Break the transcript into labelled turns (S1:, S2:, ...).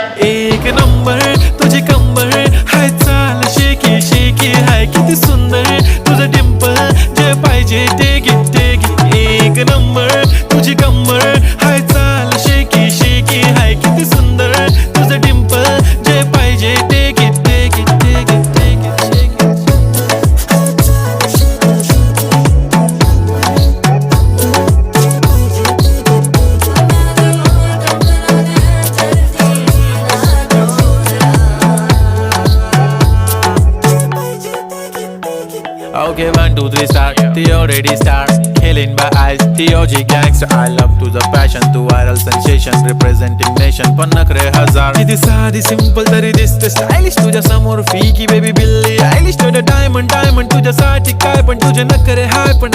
S1: एक नंबर तुझी कंबर हाय, चाल शेकी शेकी हाय, किती सुंदर तुझं डिंपल, जे पाहिजे ते घे. एक नंबर तुझी कंबर हाय, चाल शेकी शेकी हाय, किती सुंदर तुझं डिंपल, जे पाहिजे ते घे. Okay, 1, 2, 3 start. The already start. Killing by eyes. The OG gangster. I love to the passion, to viral sensation, representing nation. पन्नकरे हजार. किती साधी simple तरी दिसते stylish. तुझ्या समोर फीकी baby बिल्ली. Stylish to the diamond तुझ्यासाठी काय पण तुझे नखरे हाय पण